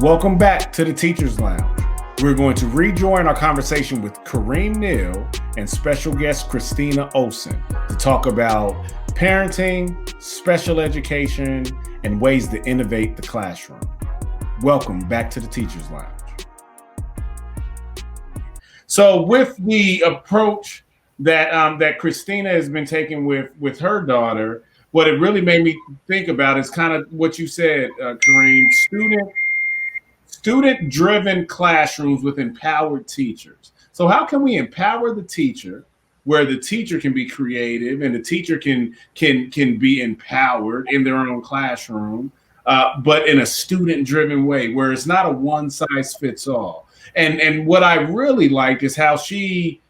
Welcome back to the Teacher's Lounge. We're going to rejoin our conversation with Kareem Neal and special guest Christina Olsen to talk about parenting, special education, and ways to innovate the classroom. Welcome back to the Teacher's Lounge. So with the approach that Christina has been taking with her daughter, what it really made me think about is kind of what you said, Kareem, student-driven classrooms with empowered teachers. So how can we empower the teacher where the teacher can be creative and the teacher can be empowered in their own classroom, but in a student-driven way where it's not a one-size-fits-all. And what I really like is how she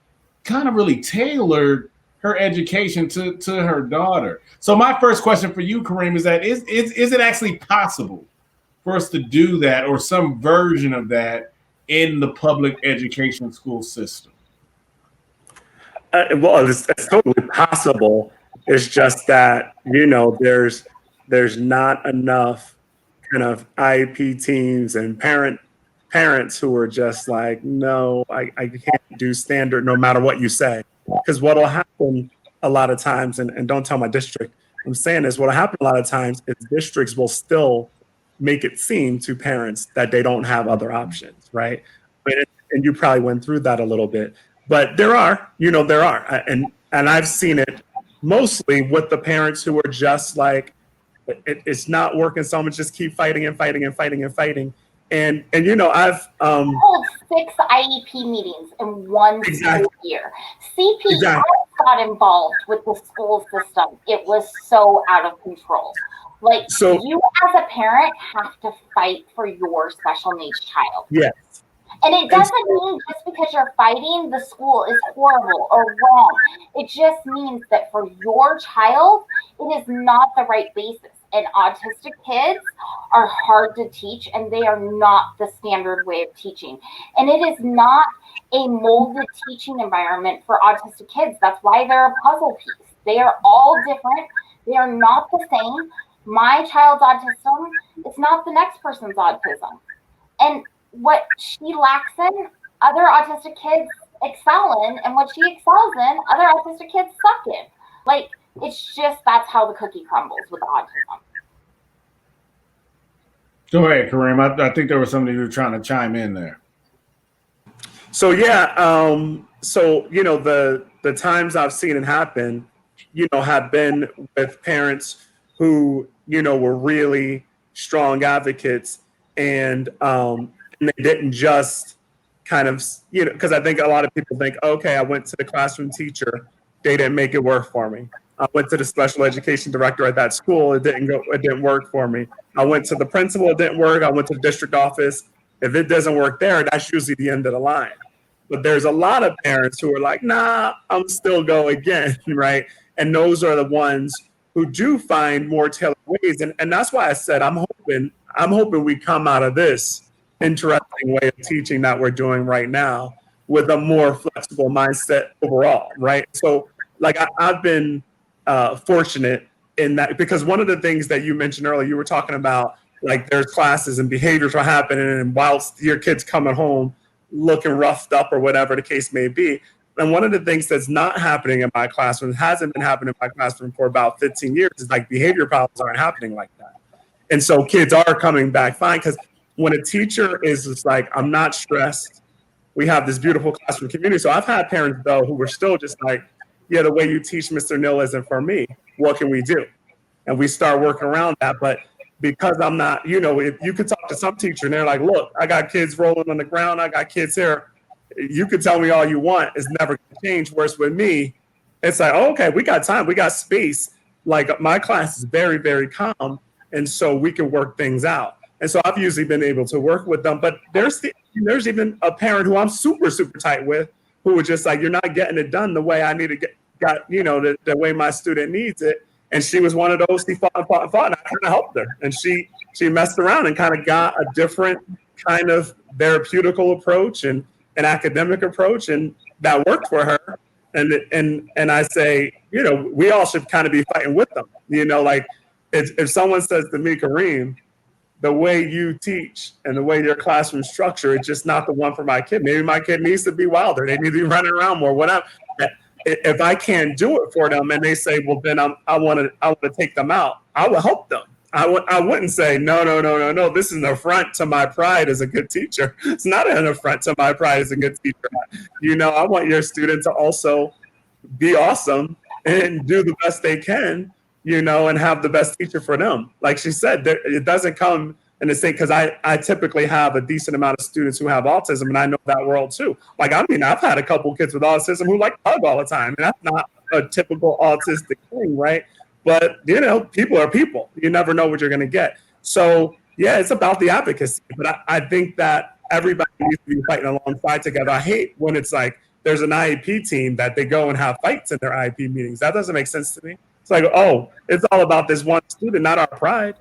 kind of really tailored her education to her daughter. So my first question for you, Kareem, is that is it actually possible for us to do that or some version of that in the public education school system? Well, it's totally possible. It's just that, there's not enough kind of IEP teams and parents who are just like, no, I can't do standard no matter what you say. Because what will happen a lot of times, and don't tell my district, I'm saying is what will happen a lot of times is districts will still make it seem to parents that they don't have other options, right? And you probably went through that a little bit. But there are. And I've seen it mostly with the parents who are just like, it's not working, so I'm gonna just keep fighting and fighting and fighting and fighting. And I've hold 6 IEP meetings in one school year. CPS got involved with the school system. It was so out of control. You as a parent have to fight for your special needs child. Yes. And it doesn't mean just because you're fighting, the school is horrible or wrong. It just means that for your child, it is not the right basis. And autistic kids are hard to teach, and they are not the standard way of teaching. And it is not a molded teaching environment for autistic kids. That's why they're a puzzle piece. They are all different. They are not the same. My child's autism is not the next person's autism. And what she lacks in, other autistic kids excel in, and what she excels in, other autistic kids suck in. It's just, that's how the cookie crumbles with autism. Go ahead, Kareem. I think there was something you were trying to chime in there. So, the times I've seen it happen, have been with parents who, were really strong advocates and they didn't just kind of, because I think a lot of people think, okay, I went to the classroom teacher, they didn't make it work for me. I went to the special education director at that school, it didn't work for me. I went to the principal, it didn't work. I went to the district office. If it doesn't work there, that's usually the end of the line. But there's a lot of parents who are like, nah, I'm still go again, right? And those are the ones who do find more tailored ways. And that's why I said, I'm hoping we come out of this interesting way of teaching that we're doing right now with a more flexible mindset overall, right? So I've been fortunate in that, because one of the things that you mentioned earlier, you were talking about there's classes and behaviors are happening, and whilst your kid's coming home looking roughed up or whatever the case may be. And one of the things that's not happening in my classroom, hasn't been happening in my classroom for about 15 years, is behavior problems aren't happening like that. And so kids are coming back fine, because when a teacher is just like, I'm not stressed, we have this beautiful classroom community. So I've had parents, though, who were still just like, yeah, the way you teach Mr. Neal isn't for me. What can we do? And we start working around that. But because I'm not, if you could talk to some teacher and they're like, look, I got kids rolling on the ground, I got kids here. You could tell me all you want, it's never going to change. Whereas with me, it's like, oh, okay, we got time, we got space. My class is very, very calm. And so we can work things out. And so I've usually been able to work with them. But there's even a parent who I'm super, super tight with, who was just like, you're not getting it done the way I need to the way my student needs it. And she was one of those, she fought, and I kind of helped her. And she messed around and kind of got a different kind of therapeutical approach and an academic approach, and that worked for her. And I say, we all should kind of be fighting with them. If someone says to me, Kareem, the way you teach and the way your classroom structure is just not the one for my kid. Maybe my kid needs to be wilder. They need to be running around more, whatever. If I can't do it for them and they say, well, then I want to take them out, I will help them. I wouldn't say, no. This is an affront to my pride as a good teacher. It's not an affront to my pride as a good teacher. I want your student to also be awesome and do the best they can, and have the best teacher for them. Like she said, it doesn't come in the same, because I typically have a decent amount of students who have autism, and I know that world too. Like, I mean, I've had a couple kids with autism who like to hug all the time, and that's not a typical autistic thing, right? But, people are people. You never know what you're going to get. So, yeah, it's about the advocacy. But I think that everybody needs to be fighting alongside together. I hate when it's like there's an IEP team that they go and have fights in their IEP meetings. That doesn't make sense to me. It's like, oh, it's all about this one student, not our pride,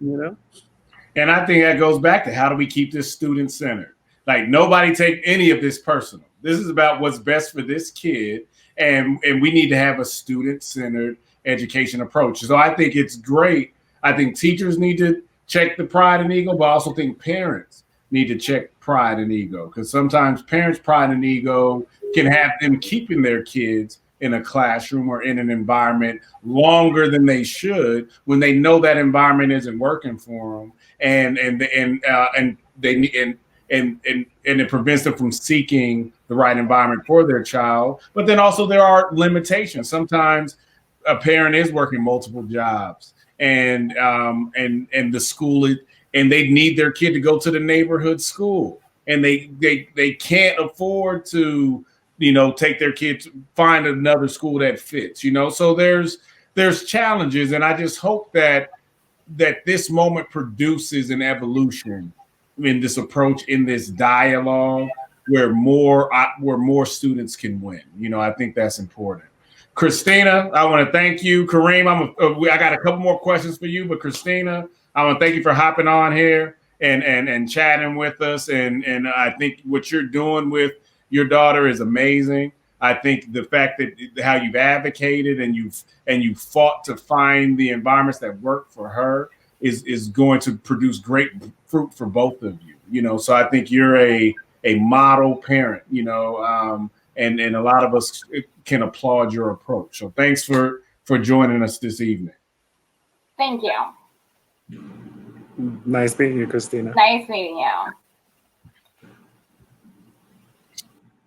And I think that goes back to, how do we keep this student-centered? Like, nobody take any of this personal. This is about what's best for this kid, and we need to have a student-centered education approach. So I think it's great. I think teachers need to check the pride and ego, but I also think parents need to check pride and ego, because sometimes parents' pride and ego can have them keeping their kids in a classroom or in an environment longer than they should, when they know that environment isn't working for them, and it prevents them from seeking the right environment for their child. But then also there are limitations. Sometimes a parent is working multiple jobs, and the school and they need their kid to go to the neighborhood school, and they can't afford to take their kid to find another school that fits. So there's challenges, and I just hope that this moment produces an evolution in this approach, in this dialogue, where more students can win. I think that's important. Christina, I want to thank you. Kareem, I got a couple more questions for you, but Christina, I want to thank you for hopping on here and chatting with us. And I think what you're doing with your daughter is amazing. I think the fact that how you've advocated and you've fought to find the environments that work for her is going to produce great fruit for both of you. So I think you're a model parent, and a lot of us can applaud your approach. So thanks for joining us this evening. Thank you. Nice meeting you, Christina. Nice meeting you.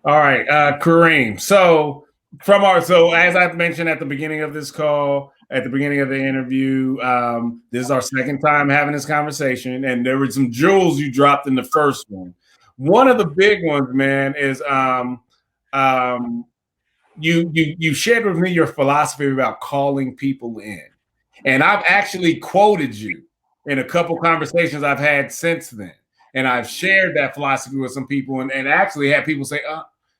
All right, Kareem. So as I've mentioned at the beginning of this call, at the beginning of the interview, this is our second time having this conversation, and there were some jewels you dropped in the first one. One of the big ones, man, is you shared with me your philosophy about calling people in, and I've actually quoted you in a couple conversations I've had since then, and I've shared that philosophy with some people, and actually had people say,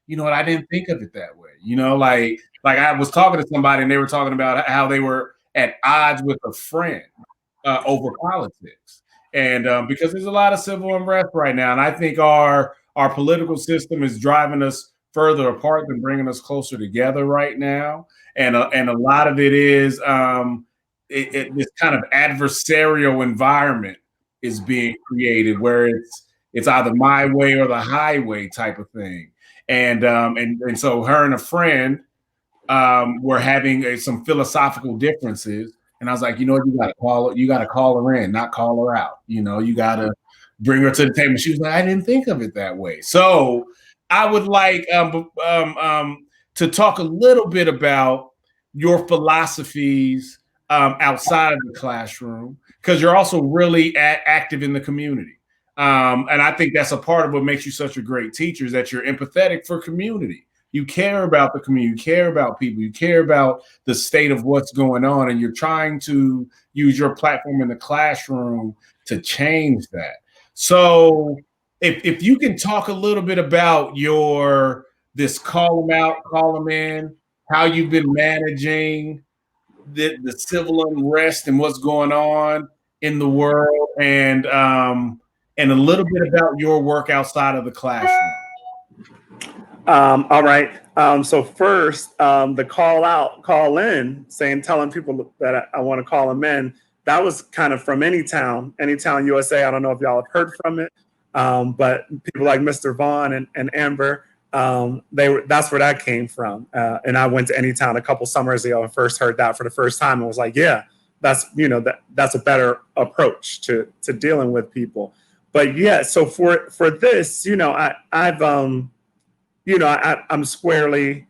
you know what, I didn't think of it that way. Like I was talking to somebody and they were talking about how they were at odds with a friend over politics, and because there's a lot of civil unrest right now, and I think our political system is driving us further apart than bringing us closer together right now, and a lot of it is this kind of adversarial environment is being created where it's either my way or the highway type of thing, and so her and a friend were having some philosophical differences, and I was like, you got to call her in, not call her out. You got to bring her to the table. She was like, I didn't think of it that way. So I would like to talk a little bit about your philosophies outside of the classroom, because you're also really active in the community. And I think that's a part of what makes you such a great teacher, is that you're empathetic for community. You care about the community, you care about people, you care about the state of what's going on, and you're trying to use your platform in the classroom to change that. So if you can talk a little bit about this call them out, call them in, how you've been managing the civil unrest and what's going on in the world, and a little bit about your work outside of the classroom. All right. So first, the call in, telling people that I want to call them in. that was kind of from Anytown USA. I don't know if y'all have heard from it, but people like Mr. Vaughn and Amber, that's where that came from. And I went to Anytown a couple summers ago and first heard that for the first time and was like, yeah, that's that's a better approach to dealing with people. But yeah, so for this, I'm squarely,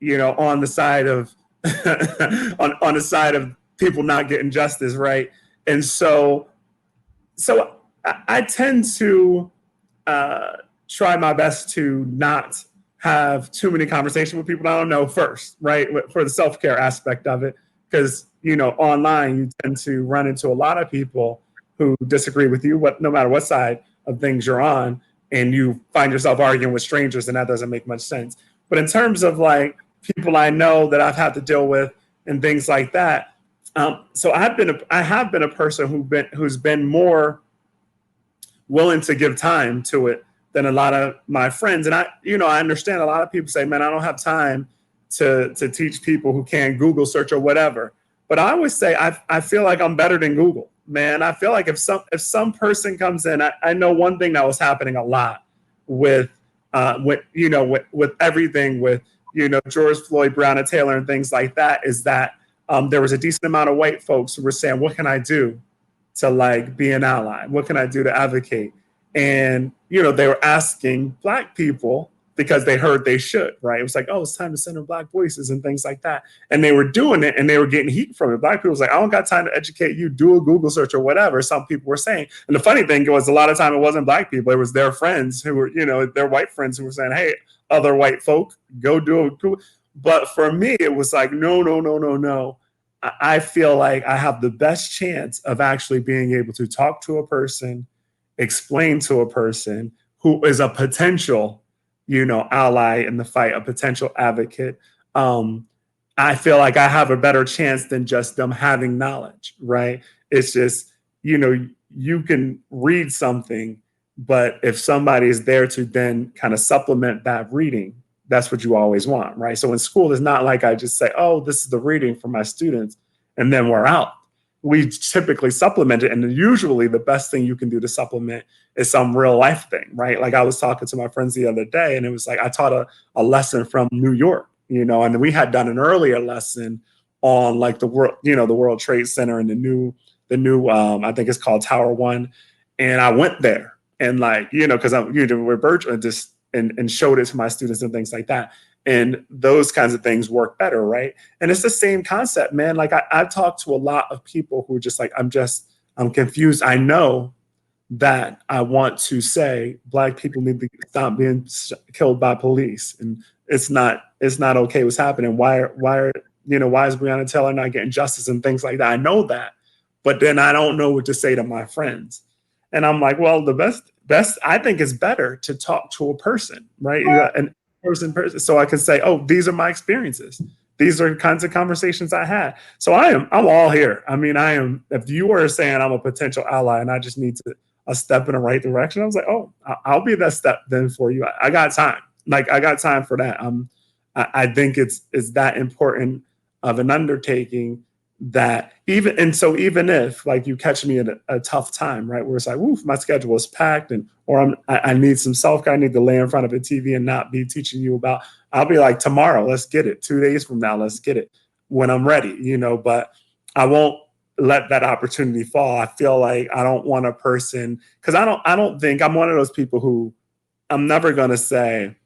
on the side of on the side of people not getting justice, right? And so I tend to try my best to not have too many conversations with people I don't know first, right? For the self-care aspect of it, because online you tend to run into a lot of people who disagree with you, no matter what side of things you're on, and you find yourself arguing with strangers, and that doesn't make much sense. But in terms of like people I know that I've had to deal with and things like that, so I have been a person who's been more willing to give time to it than a lot of my friends. And I understand a lot of people say, man, I don't have time to teach people who can't Google search or whatever. But I always say, I feel like I'm better than Google, man. I feel like if some person comes in, I know one thing that was happening a lot with everything with, George Floyd, Breonna Taylor and things like that, is that there was a decent amount of white folks who were saying, what can I do to like be an ally? What can I do to advocate? And, they were asking Black people because they heard they should, right? It was like, oh, it's time to center Black voices and things like that. And they were doing it and they were getting heat from it. Black people was like, I don't got time to educate you, do a Google search or whatever. Some people were saying. And the funny thing was a lot of time it wasn't Black people. It was their friends who were, their white friends who were saying, hey, other white folk, go do a Google. But for me, it was like, no. I feel like I have the best chance of actually being able to talk to a person, explain to a person who is a potential, ally in the fight, a potential advocate. I feel like I have a better chance than just them having knowledge, right? It's just, you can read something, but if somebody is there to then kind of supplement that reading, that's what you always want, right? So in school, it's not like I just say, oh, this is the reading for my students, and then we're out. We typically supplement it. And usually the best thing you can do to supplement is some real life thing, right? Like I was talking to my friends the other day, and it was like, I taught a lesson from New York, and we had done an earlier lesson on like the World Trade Center and the new I think it's called Tower One. And I went there and like, because we're virtual just and showed it to my students and things like that. And those kinds of things work better, right? And it's the same concept, man. Like I've talked to a lot of people who are just like, I'm confused. I know that I want to say Black people need to stop being killed by police, and it's not okay what's happening. Why is Breonna Taylor not getting justice and things like that? I know that, but then I don't know what to say to my friends. And I'm like, well, the best I think is better to talk to a person, right? An person. So I can say, oh, these are my experiences. These are the kinds of conversations I had. So I'm all here. I mean, I am, if you are saying I'm a potential ally and I just need a step in the right direction, I was like, oh, I'll be that step then for you. I got time. Like I got time for that. I think it's that important of an undertaking that even if like you catch me at a tough time, right, where it's like, woof, my schedule is packed, or I need some self-care, I need to lay in front of a TV and not be teaching you about, I'll be like, tomorrow, let's get it. 2 days from now, let's get it when I'm ready, but I won't let that opportunity fall. I feel like I don't want a person, because I don't think I'm one of those people who I'm never going to say,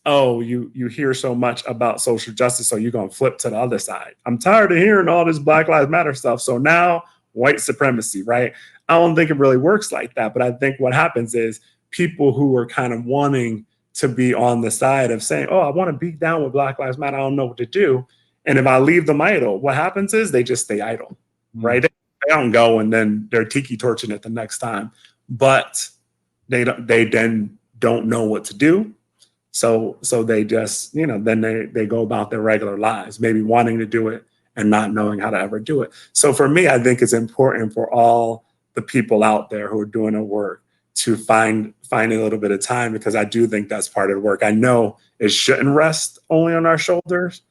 oh, you hear so much about social justice, so you're going to flip to the other side. I'm tired of hearing all this Black Lives Matter stuff, so now white supremacy, right? I don't think it really works like that, but I think what happens is people who are kind of wanting to be on the side of saying, oh, I want to be down with Black Lives Matter, I don't know what to do. And if I leave them idle, what happens is they just stay idle, right? They don't go and then they're tiki torching it the next time, but they then don't know what to do. So they just, then they go about their regular lives, maybe wanting to do it and not knowing how to ever do it. So for me, I think it's important for all the people out there who are doing the work to find a little bit of time, because I do think that's part of the work. I know it shouldn't rest only on our shoulders,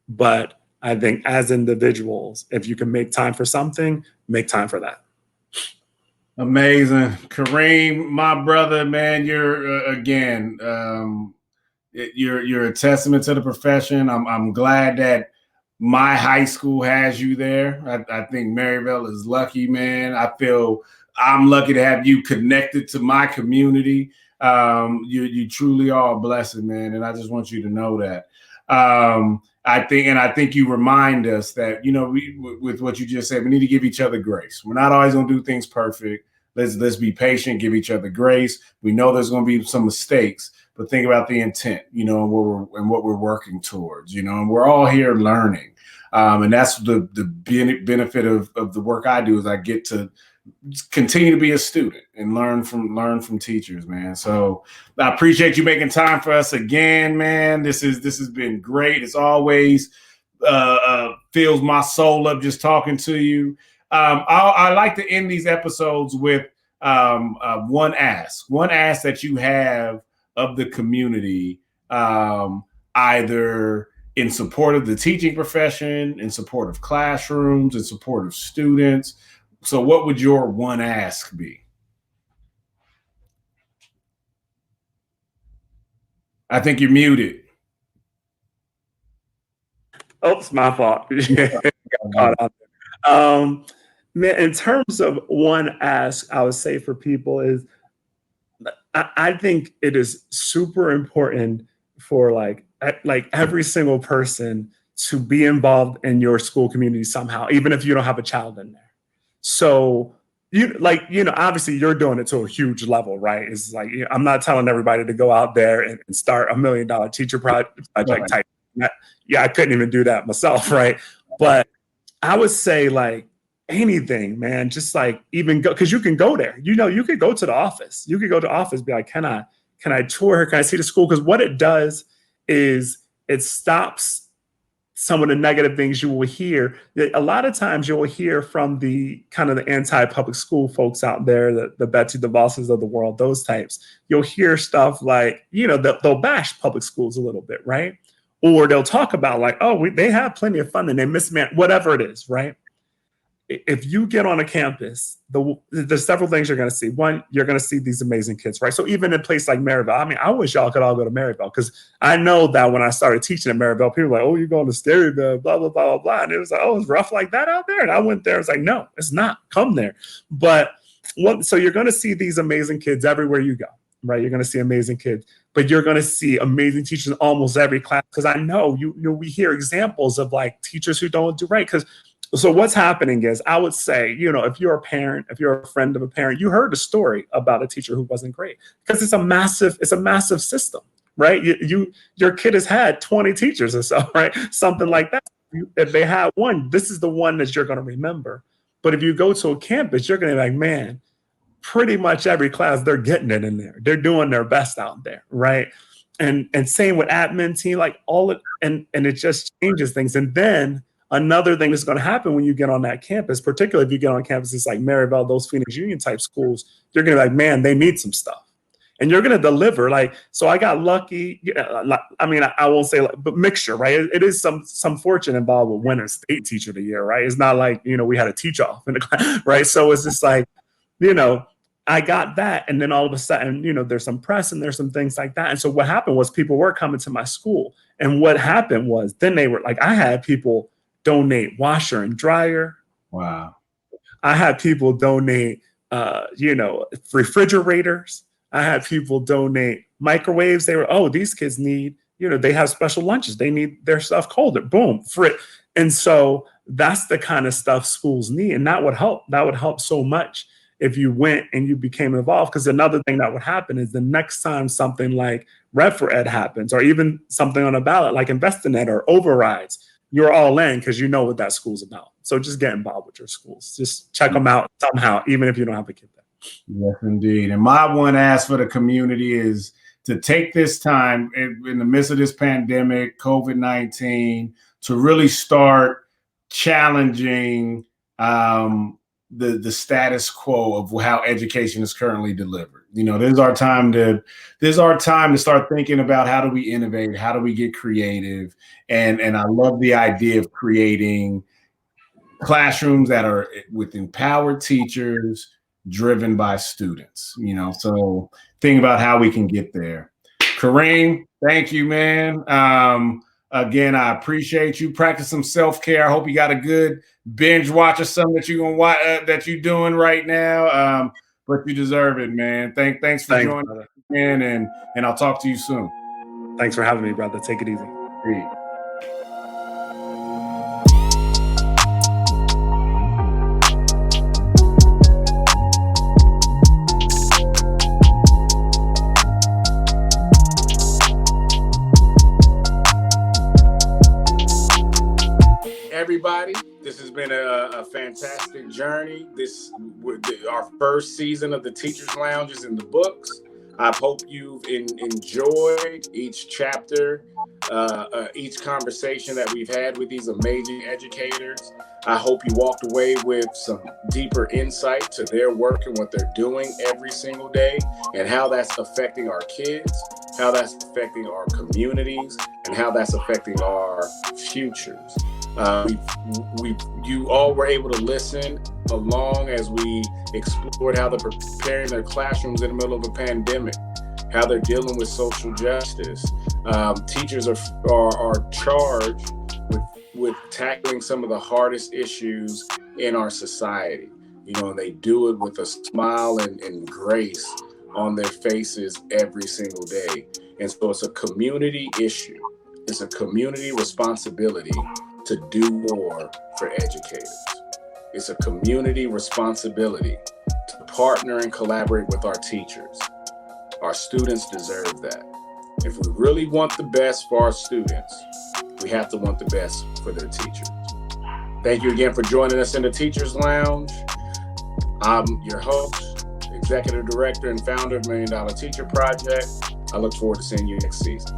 but I think as individuals, if you can make time for something, make time for that. Amazing. Kareem, my brother, man, you're you're a testament to the profession. I'm glad that my high school has you there. I think Maryville is lucky, man. I feel I'm lucky to have you connected to my community. You truly are a blessing, man, and I just want you to know that. I think you remind us that, you know, with what you just said, we need to give each other grace. We're not always going to do things perfect. Let's be patient, give each other grace. We know there's going to be some mistakes, but think about the intent, you know, and what we're working towards, you know, and we're all here learning. And that's the benefit of the work I do, is I get to continue to be a student and learn from teachers, man. So I appreciate you making time for us again, man. This has been great. It's always fills my soul up just talking to you. I like to end these episodes with one ask that you have of the community, either in support of the teaching profession, in support of classrooms, in support of students. So what would your one ask be? I think you're muted. Oops, my fault. Man, in terms of one ask, I would say for people is, I think it is super important for like every single person to be involved in your school community somehow, even if you don't have a child in there. So obviously you're doing it to a huge level, right? It's like, I'm not telling everybody to go out there and start $1 million teacher project type. Yeah, I couldn't even do that myself, right? But I would say like anything, man, just like even go, because you can go there. You know, you could go to the office. You could go to the office, be like, can I tour her? Can I see the school? Because what it does is it stops some of the negative things you will hear. A lot of times you will hear from the kind of the anti-public school folks out there, the Betsy DeVosses of the world, those types. You'll hear stuff like, you know, they'll bash public schools a little bit, right? Or they'll talk about like, oh, they have plenty of funding, they mismanage, whatever it is, right? If you get on a campus, there's several things you're going to see. One, you're going to see these amazing kids, right? So even in a place like Maryville, I mean, I wish y'all could all go to Maryville, because I know that when I started teaching at Maryville, people were like, oh, you're going to Sterryville, blah, blah, blah, blah, blah. And it was like, oh, it's rough like that out there. And I went there. I was like, no, it's not. Come there. But so you're going to see these amazing kids everywhere you go, right? You're going to see amazing kids, but you're going to see amazing teachers in almost every class. Because I know, we hear examples of like teachers who don't do right. So what's happening is, I would say, you know, if you're a parent, if you're a friend of a parent, you heard a story about a teacher who wasn't great, because it's a massive system, right? Your kid has had 20 teachers or so, right? Something like that. If they had one, this is the one that you're going to remember. But if you go to a campus, you're going to be like, man, pretty much every class, they're getting it in there. They're doing their best out there, right? And same with admin team, like all it, and it just changes things. And then another thing that's going to happen when you get on that campus, particularly if you get on campuses like Maryville, those Phoenix Union type schools, you're going to be like, man, they need some stuff. And you're going to deliver. Like, so I got lucky. I mean, I won't say, but mixture, right? It is some fortune involved with winning state teacher of the year, right? It's not like, you know, we had a teach off in the class, right? So it's just like, you know, I got that. And then all of a sudden, you know, there's some press and there's some things like that. And so what happened was, people were coming to my school. And what happened was, then they were like, I had people donate washer and dryer. Wow. I had people donate, refrigerators. I had people donate microwaves. They were, oh, these kids need, you know, they have special lunches. They need their stuff colder. Boom, frit. And so that's the kind of stuff schools need. And that would help. That would help so much if you went and you became involved. Because another thing that would happen is, the next time something like Rev for Ed happens, or even something on a ballot like InvestNet or overrides, you're all in, because you know what that school's about. So just get involved with your schools. Just check them out somehow, even if you don't have a kid there. Yes, indeed. And my one ask for the community is to take this time in the midst of this pandemic, COVID-19, to really start challenging the status quo of how education is currently delivered. You know, there's our time to start thinking about, how do we innovate? How do we get creative? And I love the idea of creating classrooms that are with empowered teachers driven by students, so think about how we can get there. Kareem, thank you, man. Again, I appreciate you. Practice some self-care. I hope you got a good binge watch or something that you're gonna watch that you're doing right now. But you deserve it, man. Thanks for joining us, man, and I'll talk to you soon. Thanks for having me, brother. Take it easy. Peace. Everybody, this has been a fantastic journey. Our first season of the Teachers Lounge is in the books. I hope you've enjoyed each chapter, each conversation that we've had with these amazing educators. I hope you walked away with some deeper insight to their work and what they're doing every single day, and how that's affecting our kids, how that's affecting our communities, and how that's affecting our futures. You all were able to listen along as we explored how they're preparing their classrooms in the middle of a pandemic, how they're dealing with social justice. Teachers are charged with tackling some of the hardest issues in our society, and they do it with a smile and grace on their faces every single day. And so it's a community issue. It's a community responsibility to do more for educators. It's a community responsibility to partner and collaborate with our teachers. Our students deserve that. If we really want the best for our students, we have to want the best for their teachers. Thank you again for joining us in the Teachers Lounge. I'm your host, Executive Director and founder of $1 Million Teacher Project. I look forward to seeing you next season.